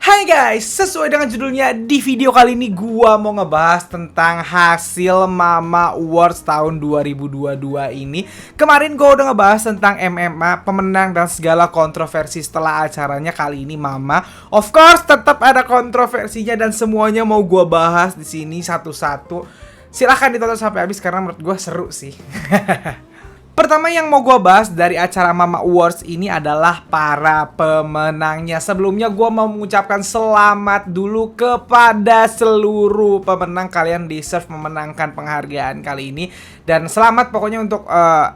Hai guys, sesuai dengan judulnya, di video kali ini gua mau ngebahas tentang hasil Mama Awards tahun 2022 ini. Kemarin gua udah ngebahas tentang MMA, pemenang dan segala kontroversi setelah acaranya. Kali ini Mama, of course tetap ada kontroversinya dan semuanya mau gua bahas di sini satu-satu. Silahkan ditonton sampai habis karena menurut gua seru sih. Pertama yang mau gue bahas dari acara Mama Awards ini adalah para pemenangnya. Sebelumnya gue mau mengucapkan selamat dulu kepada seluruh pemenang. Kalian deserve memenangkan penghargaan kali ini. Dan selamat pokoknya untuk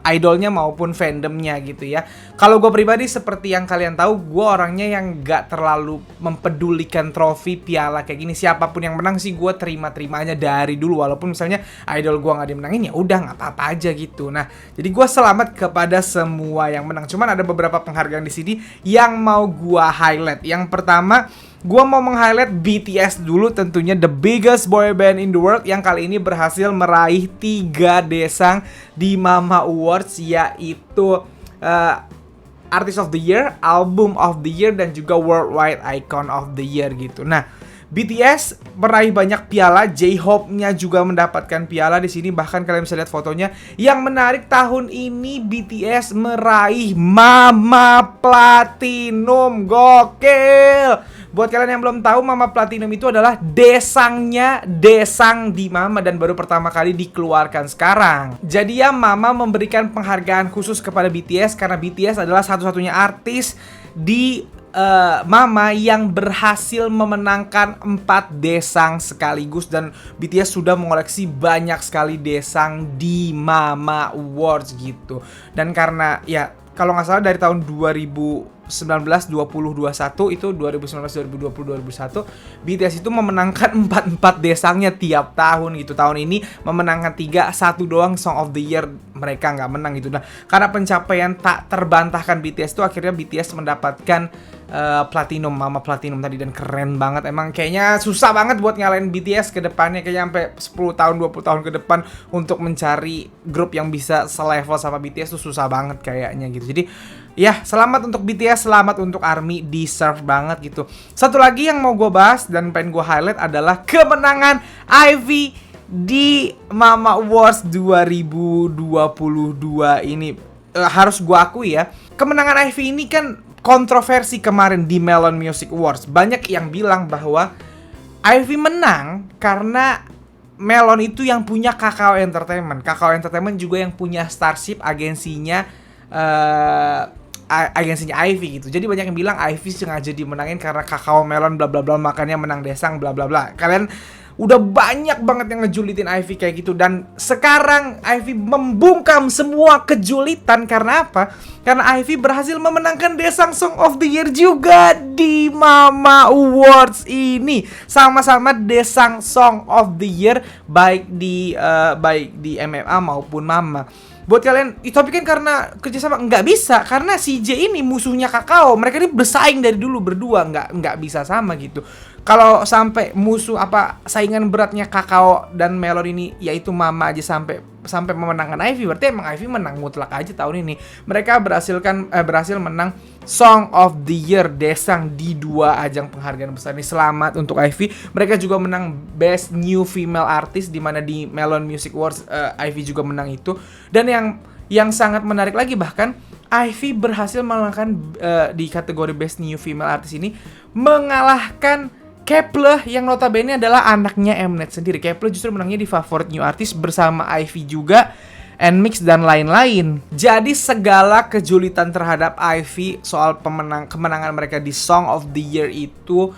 idolnya maupun fandomnya gitu ya. Kalau gue pribadi seperti yang kalian tahu, gue orangnya yang gak terlalu mempedulikan trofi piala kayak gini. Siapapun yang menang sih gue terima-terimanya dari dulu. Walaupun misalnya idol gue gak dimenangin, ya udah gak apa-apa aja gitu. Nah, jadi gue selamat kepada semua yang menang. Cuman ada beberapa penghargaan di sini yang mau gua highlight. Yang pertama, gua mau meng-highlight BTS dulu, tentunya the biggest boy band in the world yang kali ini berhasil meraih 3 desang di Mama Awards, yaitu Artist of the Year, Album of the Year, dan juga Worldwide Icon of the Year gitu. Nah, BTS meraih banyak piala, J-Hope-nya juga mendapatkan piala di sini. Bahkan kalian bisa lihat fotonya. Yang menarik tahun ini BTS meraih Mama Platinum. Gokil. Buat kalian yang belum tahu, Mama Platinum itu adalah desangnya desang di Mama dan baru pertama kali dikeluarkan sekarang. Jadi ya, Mama memberikan penghargaan khusus kepada BTS karena BTS adalah satu-satunya artis di Mama yang berhasil memenangkan 4 desang sekaligus. Dan BTS sudah mengoleksi banyak sekali desang di Mama Awards gitu. Dan karena ya, kalau nggak salah dari tahun 2019, 20, 21 itu 2019, 2020, 2021 BTS itu memenangkan 4 desangnya tiap tahun gitu. Tahun ini memenangkan 3, satu doang Song of the Year mereka nggak menang gitu. Nah, karena pencapaian tak terbantahkan BTS itu, akhirnya BTS mendapatkan Platinum, Mama Platinum tadi. Dan keren banget. Emang kayaknya susah banget buat ngalahin BTS ke depannya. Kayaknya sampai 10 tahun, 20 tahun ke depan untuk mencari grup yang bisa selevel sama BTS tuh susah banget kayaknya gitu. Jadi ya, selamat untuk BTS, selamat untuk ARMY, deserve banget gitu. Satu lagi yang mau gue bahas dan pengen gue highlight adalah kemenangan IVE di Mama Awards 2022 ini. Harus gue akui ya, kemenangan IVE ini kan kontroversi kemarin di Melon Music Awards. Banyak yang bilang bahwa IVE menang karena Melon itu yang punya Kakao Entertainment. Kakao Entertainment juga yang punya Starship, agensinya IVE gitu. Jadi banyak yang bilang IVE sengaja dimenangin karena Kakao Melon bla bla bla, makanya menang desang bla bla bla. Kalian udah banyak banget yang ngejulitin IVE kayak gitu. Dan sekarang IVE membungkam semua kejulitan. Karena apa? Karena IVE berhasil memenangkan desang Song of the Year juga di Mama Awards ini. Sama-sama desang Song of the Year, baik di MMA maupun Mama. Buat kalian, tapi kan karena kerjasama nggak bisa, karena si J ini musuhnya Kakao. Mereka ini bersaing dari dulu berdua, nggak bisa sama gitu. Kalau sampai musuh saingan beratnya Kakao dan Melon ini yaitu Mama aja sampai memenangkan IVE, berarti emang IVE menang mutlak aja tahun ini. Mereka berhasil menang Song of the Year desang di 2 ajang penghargaan besar ini. Selamat untuk IVE. Mereka juga menang Best New Female Artist, di mana di Melon Music Awards IVE juga menang itu. Dan yang sangat menarik lagi, bahkan IVE berhasil mengalahkan di kategori Best New Female Artist ini, mengalahkan Kep1er yang notabene adalah anaknya Mnet sendiri. Kep1er justru menangnya di Favorite New Artist bersama IVE juga, NMIXX dan lain-lain. Jadi segala kejulitan terhadap IVE soal kemenangan mereka di Song of the Year itu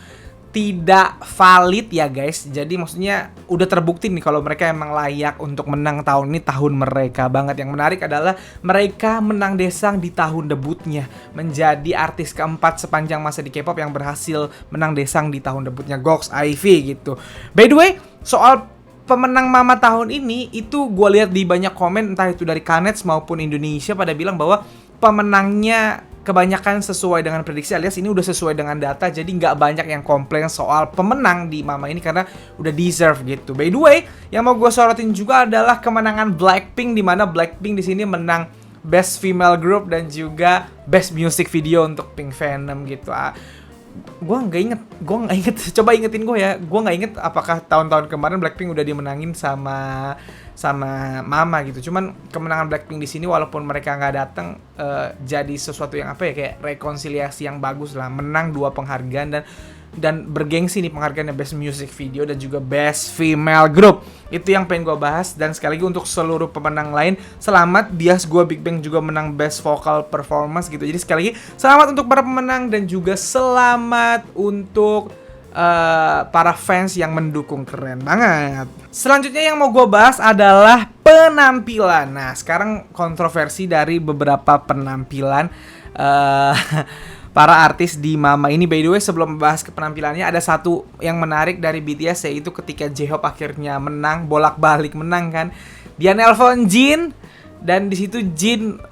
tidak valid ya guys. Jadi maksudnya udah terbukti nih kalau mereka emang layak untuk menang tahun ini, tahun mereka banget. Yang menarik adalah mereka menang desang di tahun debutnya, menjadi artis keempat sepanjang masa di K-pop yang berhasil menang desang di tahun debutnya. Goks IVE gitu. By the way, soal pemenang Mama tahun ini itu gue lihat di banyak komen, entah itu dari Kanets maupun Indonesia, pada bilang bahwa pemenangnya kebanyakan sesuai dengan prediksi, alias ini udah sesuai dengan data. Jadi nggak banyak yang komplain soal pemenang di Mama ini karena udah deserve gitu. By the way, yang mau gue sorotin juga adalah kemenangan Blackpink, di mana Blackpink di sini menang Best Female Group dan juga Best Music Video untuk Pink Venom gitu. Gue nggak inget. Coba ingetin gue ya. Gue nggak inget apakah tahun-tahun kemarin Blackpink udah dimenangin sama Mama gitu. Cuman kemenangan Blackpink di sini walaupun mereka nggak datang, jadi sesuatu yang apa ya, kayak rekonsiliasi yang bagus lah. Menang 2 penghargaan dan bergengsi nih penghargaannya, Best Music Video dan juga Best Female Group. Itu yang pengen gue bahas. Dan sekali lagi untuk seluruh pemenang lain, selamat. Bias gue Big Bang juga menang Best Vocal Performance gitu. Jadi sekali lagi selamat untuk para pemenang dan juga selamat untuk para fans yang mendukung. Keren banget. Selanjutnya yang mau gue bahas adalah penampilan. Nah, sekarang kontroversi dari beberapa penampilan para artis di Mama ini. By the way, sebelum membahas ke penampilannya, ada satu yang menarik dari BTS, yaitu ketika J-Hope akhirnya menang, bolak-balik menang kan. Dia nelpon Jin, dan di situ Jin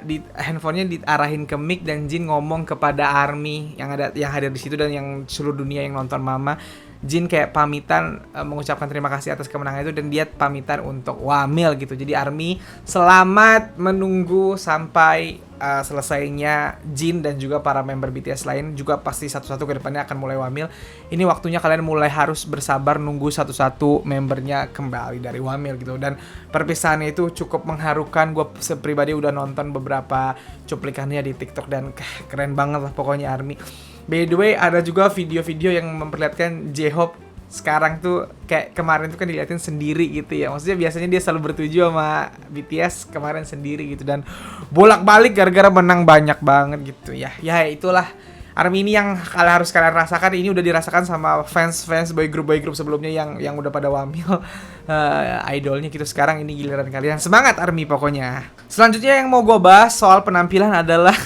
di handphonenya diarahin ke mic, dan Jin ngomong kepada ARMY yang hadir di situ dan yang seluruh dunia yang nonton Mama. Jin kayak pamitan, mengucapkan terima kasih atas kemenangan itu, dan dia pamitan untuk wamil gitu. Jadi ARMY selamat menunggu sampai selesainya Jin dan juga para member BTS lain juga pasti satu-satu ke depannya akan mulai wamil. Ini waktunya kalian mulai harus bersabar nunggu satu-satu membernya kembali dari wamil gitu. Dan perpisahannya itu cukup mengharukan. Gue pribadi udah nonton beberapa cuplikannya di TikTok dan keren banget lah pokoknya ARMY. By the way, ada juga video-video yang memperlihatkan J-Hope sekarang tuh kayak kemarin tuh kan diliatin sendiri gitu ya. Maksudnya biasanya dia selalu bertuju sama BTS, kemarin sendiri gitu, dan bolak-balik gara-gara menang banyak banget gitu ya. Ya itulah ARMY ini yang harus kalian rasakan. Ini udah dirasakan sama fans boy group sebelumnya yang udah pada wamil idolnya gitu. Sekarang ini giliran kalian. Semangat ARMY pokoknya. Selanjutnya yang mau gue bahas soal penampilan adalah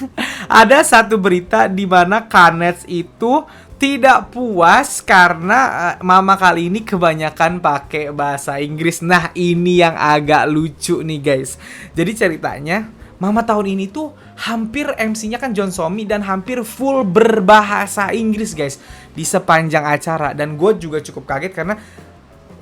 ada satu berita di mana Kanets itu tidak puas karena Mama kali ini kebanyakan pakai bahasa Inggris. Nah, ini yang agak lucu nih guys. Jadi ceritanya Mama tahun ini tuh hampir MC-nya kan John Somi, dan hampir full berbahasa Inggris guys di sepanjang acara. Dan gue juga cukup kaget karena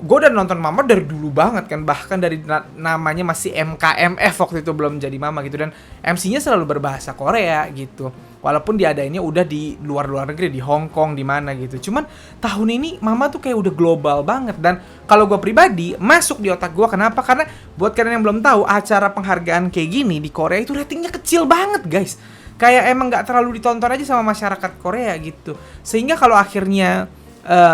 gue udah nonton Mama dari dulu banget kan, bahkan dari namanya masih MKMF waktu itu belum jadi Mama gitu, dan MC-nya selalu berbahasa Korea gitu. Walaupun diadainnya udah di luar negeri, di Hong Kong, di mana gitu. Cuman tahun ini Mama tuh kayak udah global banget, dan kalau gue pribadi masuk di otak gue. Kenapa? Karena buat kalian yang belum tahu, acara penghargaan kayak gini di Korea itu ratingnya kecil banget guys. Kayak emang nggak terlalu ditonton aja sama masyarakat Korea gitu. Sehingga kalau akhirnya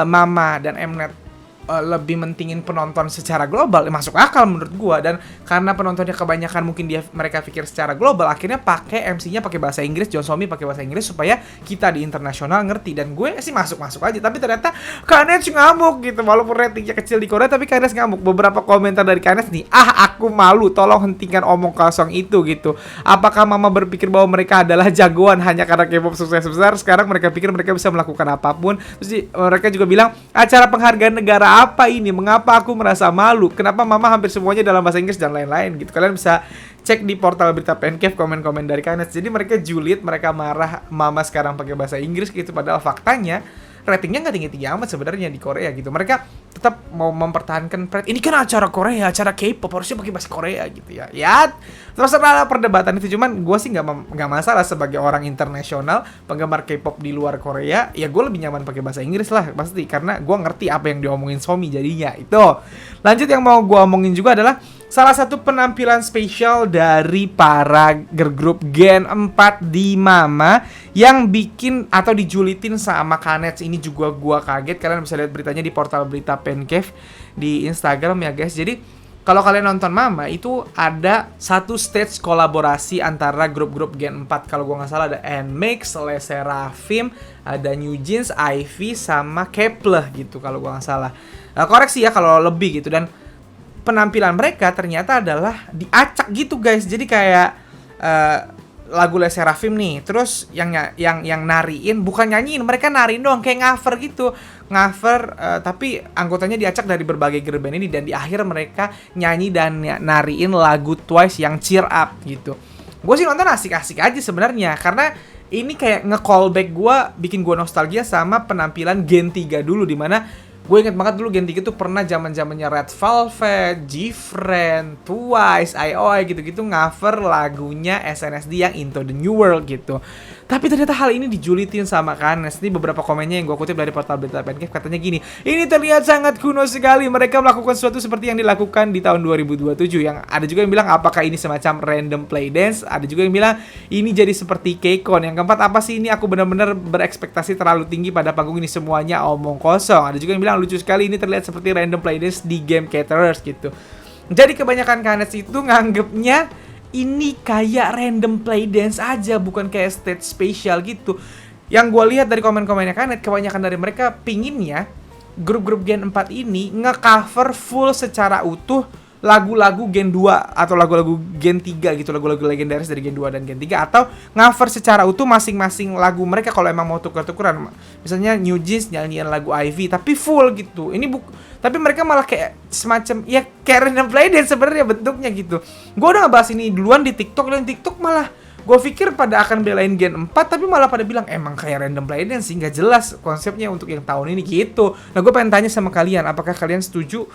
Mama dan Mnet lebih mentingin penonton secara global, masuk akal menurut gua. Dan karena penontonnya kebanyakan mungkin mereka pikir secara global, akhirnya pakai MC-nya pakai bahasa Inggris, John Somi pakai bahasa Inggris supaya kita di internasional ngerti. Dan gue sih masuk aja, tapi ternyata Kanets ngamuk gitu. Walaupun ratingnya kecil di Korea, tapi Kanets ngamuk. Beberapa komentar dari Kanets nih, aku malu, tolong hentikan omong kosong itu gitu. Apakah Mama berpikir bahwa mereka adalah jagoan hanya karena K-pop sukses besar? Sekarang mereka pikir mereka bisa melakukan apapun. Terus mereka juga bilang, acara penghargaan negara apa ini? Mengapa aku merasa malu? Kenapa Mama hampir semuanya dalam bahasa Inggris dan lain-lain gitu. Kalian bisa cek di portal berita Pencave komen-komen dari Kanets. Jadi mereka julid, mereka marah Mama sekarang pakai bahasa Inggris gitu, padahal faktanya ratingnya nggak tinggi-tinggi amat sebenarnya di Korea gitu. Mereka tetap mau mempertahankan pride. Ini kan acara Korea, acara K-pop, harusnya pakai bahasa Korea gitu ya. Ya, terserah perdebatan itu. Cuman gue sih nggak masalah sebagai orang internasional penggemar K-pop di luar Korea. Ya gue lebih nyaman pakai bahasa Inggris lah pasti, karena gue ngerti apa yang diomongin Somi jadinya itu. Lanjut, yang mau gue omongin juga adalah salah satu penampilan spesial dari para girl group Gen 4 di Mama yang bikin atau dijulitin sama Kanets. Ini juga gua kaget. Kalian bisa lihat beritanya di portal berita Pencave di Instagram ya guys. Jadi kalau kalian nonton Mama itu ada satu stage kolaborasi antara grup-grup Gen 4. Kalau gua nggak salah ada NMIXX, LE SSERAFIM, ada New Jeans, IVE, sama Kep1er gitu kalau gua nggak salah. Koreksi ya kalau lebih gitu. Dan penampilan mereka ternyata adalah diacak gitu guys. Jadi kayak lagu LE SSERAFIM nih, terus yang nariin bukan nyanyiin, mereka nariin doang, kayak cover gitu, tapi anggotanya diacak dari berbagai girl band ini, dan di akhir mereka nyanyi dan nariin lagu Twice yang Cheer Up gitu. Gue sih nonton asik-asik aja sebenarnya, karena ini kayak nge-callback gue, bikin gue nostalgia sama penampilan Gen 3 dulu, dimana gue inget banget dulu Gen 3 tuh pernah zaman-zamannya Red Velvet, GFriend, Twice, IOI gitu-gitu cover lagunya SNSD yang Into the New World gitu. Tapi ternyata hal ini dijulitin sama Kanes. Ini beberapa komennya yang gue kutip dari portal berita Pancave, katanya gini, ini terlihat sangat kuno sekali, mereka melakukan sesuatu seperti yang dilakukan di tahun 2027. Yang ada juga yang bilang apakah ini semacam random play dance, ada juga yang bilang ini jadi seperti KCON. Yang keempat, apa sih ini, aku benar-benar berekspektasi terlalu tinggi pada panggung ini, semuanya omong kosong. Ada juga yang bilang lucu sekali, ini terlihat seperti random play dance di game Caterers gitu. Jadi kebanyakan Kanes itu nganggepnya ini kayak random play dance aja, bukan kayak stage spesial gitu. Yang gue lihat dari komen-komennya Kanet, kebanyakan dari mereka pinginnya grup-grup Gen 4 ini nge-cover full secara utuh lagu-lagu Gen 2 atau lagu-lagu Gen 3 gitu, lagu-lagu legendaris dari Gen 2 dan Gen 3, atau cover secara utuh masing-masing lagu mereka kalau emang mau tuker-tukeran. Misalnya New Jeans nyanyian lagu Ivy tapi full gitu. Ini tapi mereka malah kayak semacam ya kayak random play dance sebenarnya bentuknya gitu. Gue udah ngebahas ini duluan di TikTok, dan TikTok malah gue pikir pada akan belain Gen 4, tapi malah pada bilang emang kayak random play dance sih, nggak jelas konsepnya untuk yang tahun ini gitu. Nah gue pengen tanya sama kalian, apakah kalian setuju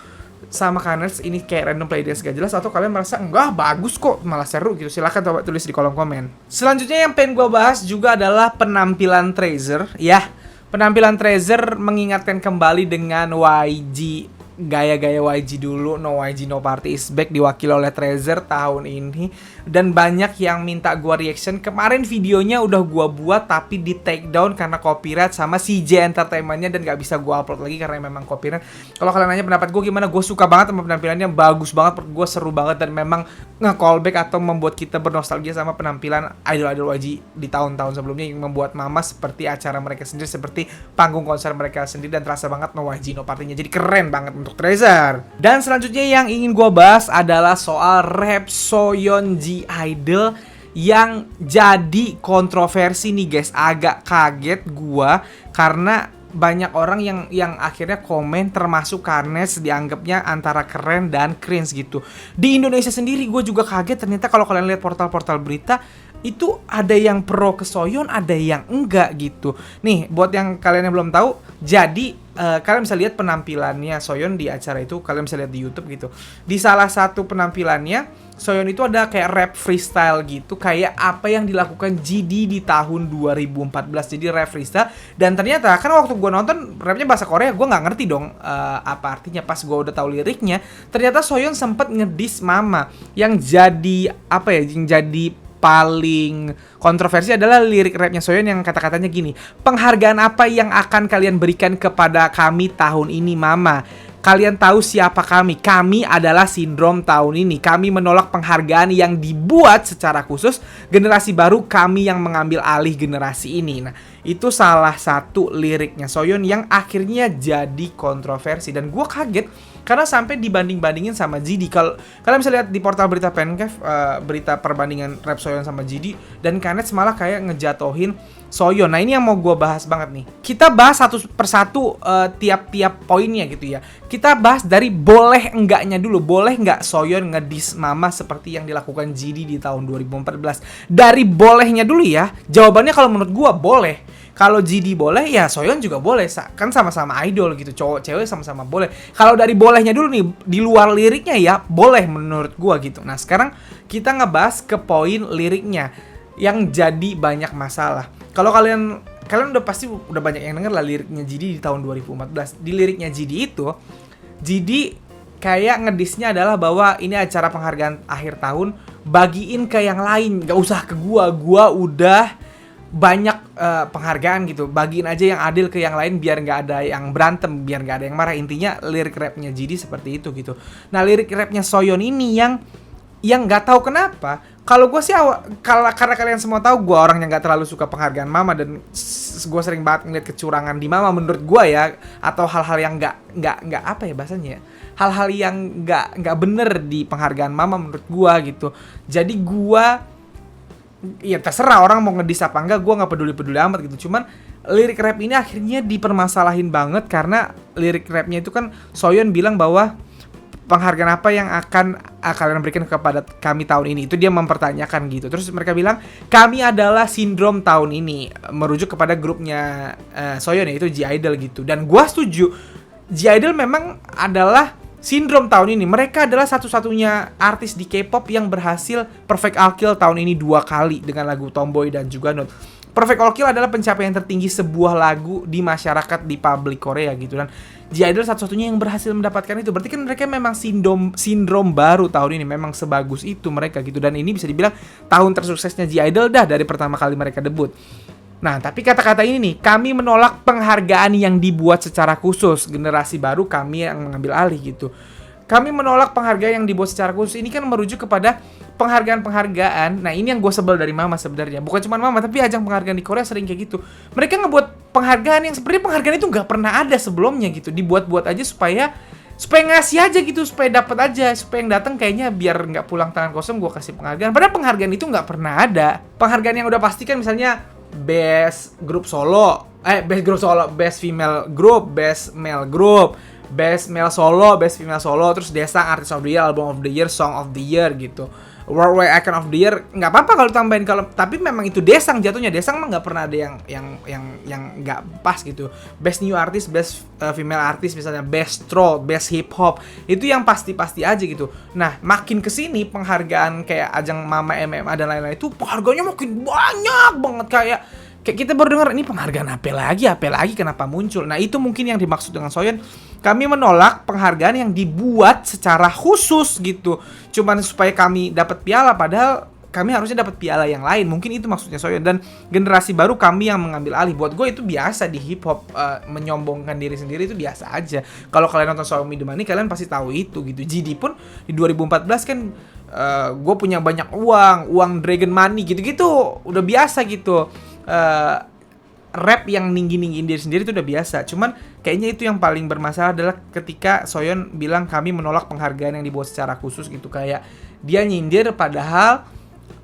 sama Kanes ini kayak random play dance gak jelas, atau kalian merasa enggak bagus kok, malah seru gitu? Silahkan coba tulis di kolom komen. Selanjutnya yang pengen gue bahas juga adalah penampilan Treasure. Ya, penampilan Treasure mengingatkan kembali dengan YG, gaya-gaya YG dulu. No YG No Party is back diwakili oleh Treasure tahun ini. Dan banyak yang minta gua reaction. Kemarin videonya udah gua buat tapi di take down karena copyright sama CJ Entertainment-nya, dan gak bisa gua upload lagi karena memang copyright. Kalau kalian nanya pendapat gua gimana, gua suka banget sama penampilannya, bagus banget, gua seru banget, dan memang nge-callback atau membuat kita bernostalgia sama penampilan idol-idol YG di tahun-tahun sebelumnya, yang membuat mama seperti acara mereka sendiri, seperti panggung konser mereka sendiri, dan terasa banget No YG No Party-nya. Jadi keren banget untuk Treasure. Dan selanjutnya yang ingin gua bahas adalah soal rap Soyeon G-Idol yang jadi kontroversi nih guys. Agak kaget gua karena banyak orang yang akhirnya komen, termasuk Kanes, dianggapnya antara keren dan cringe gitu. Di Indonesia sendiri gue juga kaget, ternyata kalau kalian lihat portal-portal berita itu ada yang pro ke Soyeon, ada yang enggak gitu. Nih, buat yang kalian yang belum tahu, jadi kalian bisa lihat penampilannya Soyeon di acara itu, kalian bisa lihat di YouTube gitu. Di salah satu penampilannya, Soyeon itu ada kayak rap freestyle gitu, kayak apa yang dilakukan GD di tahun 2014. Jadi rap freestyle, dan ternyata kan waktu gue nonton rapnya bahasa Korea, gue nggak ngerti dong apa artinya. Pas gue udah tahu liriknya, ternyata Soyeon sempet ngedis Mama. Yang jadi apa ya, yang jadi paling kontroversi adalah lirik rapnya Soyeon yang kata-katanya gini, penghargaan apa yang akan kalian berikan kepada kami tahun ini Mama? Kalian tahu siapa kami? Kami adalah Sindrom tahun ini. Kami menolak penghargaan yang dibuat secara khusus generasi baru, kami yang mengambil alih generasi ini. Nah, itu salah satu liriknya Soyeon yang akhirnya jadi kontroversi. Dan gue kaget karena sampai dibanding-bandingin sama GD. Kalau kalian bisa lihat di portal berita Pancave, berita perbandingan rap Soyeon sama GD, dan Kanes malah kayak ngejatohin Soyeon. Nah ini yang mau gue bahas banget nih. Kita bahas satu persatu tiap-tiap poinnya gitu ya. Kita bahas dari boleh enggaknya dulu. Boleh enggak Soyeon ngedis Mama seperti yang dilakukan GD di tahun 2014? Dari bolehnya dulu ya. Jawabannya kalau menurut gue boleh. Kalau GD boleh, ya Soyeon juga boleh. Kan sama-sama idol gitu, cowok cewek sama-sama boleh. Kalau dari bolehnya dulu nih, di luar liriknya ya boleh menurut gua gitu. Nah sekarang kita ngebahas ke poin liriknya yang jadi banyak masalah. Kalau kalian udah pasti udah banyak yang denger lah liriknya GD di tahun 2014. Di liriknya GD itu, GD kayak ngedisnya adalah bahwa ini acara penghargaan akhir tahun, bagiin ke yang lain, gak usah ke gua udah banyak penghargaan gitu, bagiin aja yang adil ke yang lain biar nggak ada yang berantem, biar nggak ada yang marah. Intinya lirik rapnya GD seperti itu gitu. Nah lirik rapnya Soyeon ini yang nggak tahu kenapa, kalau gue sih karena kalian semua tahu gue orang yang nggak terlalu suka penghargaan Mama, dan gue sering banget ngeliat kecurangan di Mama menurut gue ya, atau hal-hal yang nggak apa ya bahasanya, hal-hal yang nggak bener di penghargaan Mama menurut gue gitu. Jadi gue ya terserah orang mau ngedis apa enggak, gue nggak peduli amat gitu. Cuman lirik rap ini akhirnya dipermasalahin banget karena lirik rapnya itu kan Soyeon bilang bahwa penghargaan apa yang akan kalian berikan kepada kami tahun ini, itu dia mempertanyakan gitu. Terus mereka bilang kami adalah Sindrom tahun ini, merujuk kepada grupnya Soyeon yaitu G-Idol gitu. Dan gue setuju, G-Idol memang adalah Sindrom tahun ini. Mereka adalah satu-satunya artis di K-pop yang berhasil perfect kill tahun ini 2 kali dengan lagu Tomboy dan juga Not. Perfect All Kill adalah pencapaian tertinggi sebuah lagu di masyarakat di publik Korea gitu. Dan G-Idol satu-satunya yang berhasil mendapatkan itu. Berarti kan mereka memang sindrom baru tahun ini. Memang sebagus itu mereka gitu. Dan ini bisa dibilang tahun tersuksesnya G-Idol dah dari pertama kali mereka debut. Nah, tapi kata-kata ini nih, kami menolak penghargaan yang dibuat secara khusus. Generasi baru kami yang mengambil alih gitu. Kami menolak penghargaan yang dibuat secara khusus. Ini kan merujuk kepada penghargaan-penghargaan. Nah, ini yang gue sebel dari Mama sebenarnya. Bukan cuma Mama, tapi ajang penghargaan di Korea sering kayak gitu. Mereka ngebuat penghargaan yang sebenarnya penghargaan itu nggak pernah ada sebelumnya gitu. Dibuat-buat aja supaya ngasih aja gitu, supaya dapat aja, supaya yang datang kayaknya biar nggak pulang tangan kosong gue kasih penghargaan. Padahal penghargaan itu nggak pernah ada. Penghargaan yang udah pasti kan misalnya best female group, best male group, best male solo, best female solo, terus Desang Artist of the Year, Album of the Year, Song of the Year gitu. Worldwide Icon of the Year nggak apa-apa kalau tambahin, kalau tapi memang itu Desang jatuhnya. Desang mah nggak pernah ada yang nggak pas gitu. Best New Artist, Best Female Artist misalnya, Best Troll, Best Hip Hop, itu yang pasti-pasti aja gitu. Nah, makin kesini penghargaan kayak ajang Mama MMA dan lain-lain itu penghargaannya makin banyak banget. Kayak kita baru dengar ini penghargaan apa lagi kenapa muncul. Nah, itu mungkin yang dimaksud dengan Soyeon. Kami menolak penghargaan yang dibuat secara khusus gitu, cuman supaya kami dapat piala, padahal kami harusnya dapat piala yang lain. Mungkin itu maksudnya Soyeon. Dan generasi baru kami yang mengambil alih. Buat gue itu biasa di hip hop, menyombongkan diri sendiri itu biasa aja. Kalau kalian nonton Show Me The Money, kalian pasti tahu itu gitu. GD pun di 2014 kan gue punya banyak uang Dragon Money gitu-gitu, udah biasa gitu. Rap yang ninggi-ninggiin diri sendiri itu udah biasa. Cuman kayaknya itu yang paling bermasalah adalah ketika Soyeon bilang kami menolak penghargaan yang dibuat secara khusus gitu. Kayak dia nyindir padahal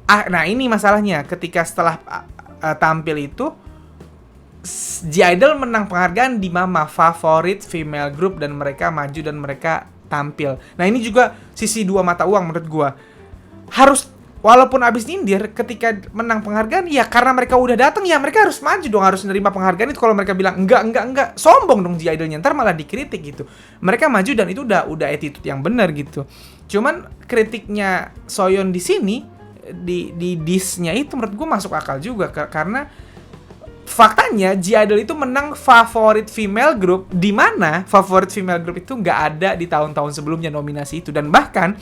nah ini masalahnya, ketika setelah tampil itu G-Idol menang penghargaan di Mama Favorite Female Group dan mereka maju dan mereka tampil. Nah, ini juga sisi dua mata uang menurut gua. Harus walaupun abis nyindir, ketika menang penghargaan, ya karena mereka udah datang, ya mereka harus maju dong, harus nerima penghargaan itu. Kalau mereka bilang enggak, sombong dong G-Idolnya, ntar malah dikritik gitu. Mereka maju dan itu udah attitude yang benar gitu. Cuman kritiknya Soyeon di sini, di diss-nya itu menurut gue masuk akal juga, karena faktanya G-Idol itu menang Favorite Female Group, di mana Favorite Female Group itu nggak ada di tahun-tahun sebelumnya nominasi itu. Dan bahkan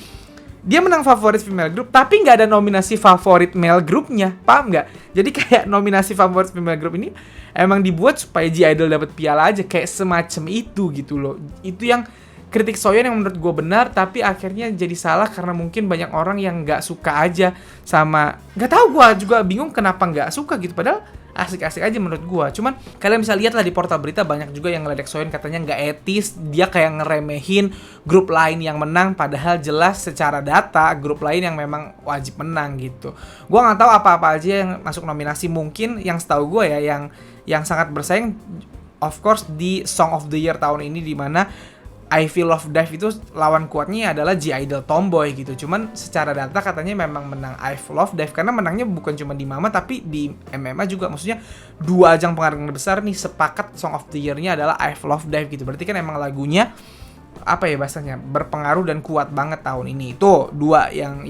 dia menang Favorite Female Group, tapi nggak ada nominasi Favorite Male Group-nya, paham nggak? Jadi kayak nominasi Favorite Female Group ini emang dibuat supaya G-Idol dapat piala aja, kayak semacam itu gitu loh. Itu yang kritik Soyeon yang menurut gue benar, tapi akhirnya jadi salah karena mungkin banyak orang yang nggak suka aja sama, nggak tahu, gue juga bingung kenapa nggak suka gitu, padahal asik-asik aja menurut gue. Cuman kalian bisa lihat lah di portal berita banyak juga yang ngeledek Soyeon, katanya nggak etis, dia kayak ngeremehin grup lain yang menang, padahal jelas secara data grup lain yang memang wajib menang gitu. Gue nggak tahu apa-apa aja yang masuk nominasi. Mungkin yang setahu gue ya yang sangat bersaing of course di Song of the Year tahun ini, di mana I Feel Love Dive itu lawan kuatnya adalah G-Idol Tomboy gitu. Cuman secara data katanya memang menang I Feel Love Dive karena menangnya bukan cuma di Mama tapi di MMA juga. Maksudnya dua ajang penghargaan besar nih sepakat Song of the Year-nya adalah I Feel Love Dive gitu. Berarti kan emang lagunya apa ya bahasanya, berpengaruh dan kuat banget tahun ini. Itu dua yang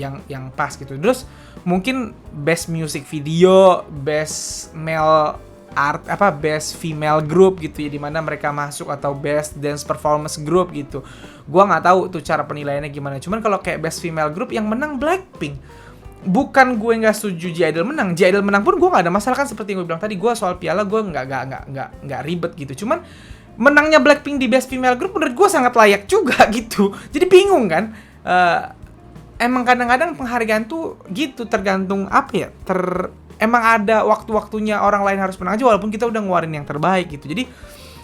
pas gitu. Terus mungkin Best Music Video, Best Male Best Female Group gitu ya, dimana mereka masuk, atau Best Dance Performance Group gitu. Gua nggak tahu tuh cara penilaiannya gimana. Cuman kalau kayak Best Female Group yang menang Blackpink. Bukan gue nggak setuju G-Idol menang pun gue nggak ada masalah kan, seperti yang gue bilang tadi. Gue soal piala gue nggak ribet gitu. Cuman menangnya Blackpink di Best Female Group menurut gue sangat layak juga gitu. Jadi bingung kan. Emang kadang-kadang penghargaan tuh gitu, tergantung apa ya, emang ada waktu-waktunya orang lain harus menang aja walaupun kita udah ngeluarin yang terbaik gitu. Jadi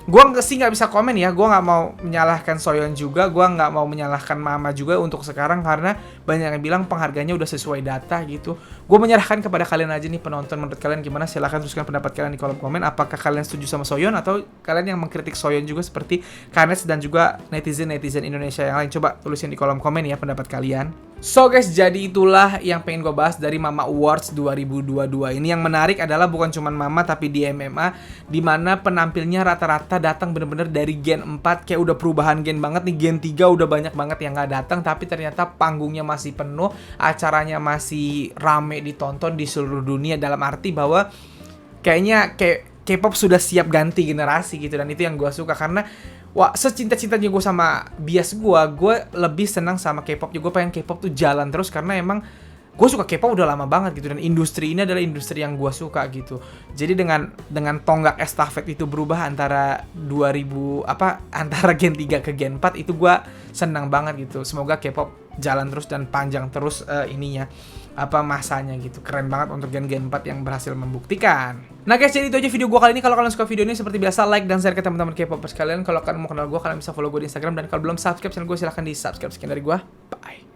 gue nggak bisa komen ya, gue nggak mau menyalahkan Soyeon juga, gue nggak mau menyalahkan Mama juga untuk sekarang, karena banyak yang bilang penghargaannya udah sesuai data gitu. Gue menyerahkan kepada kalian aja nih penonton, menurut kalian gimana? Silahkan tuliskan pendapat kalian di kolom komen. Apakah kalian setuju sama Soyeon atau kalian yang mengkritik Soyeon juga seperti Kanes dan juga netizen Indonesia yang lain? Coba tulisin di kolom komen ya pendapat kalian. So guys, jadi itulah yang pengen gue bahas dari Mama Awards 2022 ini. Yang menarik adalah bukan cuma Mama tapi di MMA, dimana penampilnya rata-rata datang bener-bener dari Gen 4. Kayak udah perubahan gen banget nih. Gen 3 udah banyak banget yang gak datang, tapi ternyata panggungnya masih penuh, acaranya masih rame ditonton di seluruh dunia. Dalam arti bahwa kayaknya K-pop sudah siap ganti generasi gitu, dan itu yang gue suka karena wah, secinta-cintanya gue sama bias gue lebih senang sama K-pop juga. Gue pengen K-pop tuh jalan terus karena emang gue suka K-pop udah lama banget gitu, dan industri ini adalah industri yang gue suka gitu. Jadi dengan tonggak estafet itu berubah antara 2000 antara Gen 3 ke Gen 4, itu gue senang banget gitu. Semoga K-pop jalan terus dan panjang terus masanya gitu. Keren banget untuk Gen 4 yang berhasil membuktikan. Nah guys, jadi itu aja video gue kali ini. Kalau kalian suka video ini, seperti biasa like dan share ke teman-teman K-popers kalian. Kalau kalian mau kenal gue, kalian bisa follow gue di Instagram, dan kalau belum subscribe channel gue, silahkan di subscribe. Sekian dari gue, bye.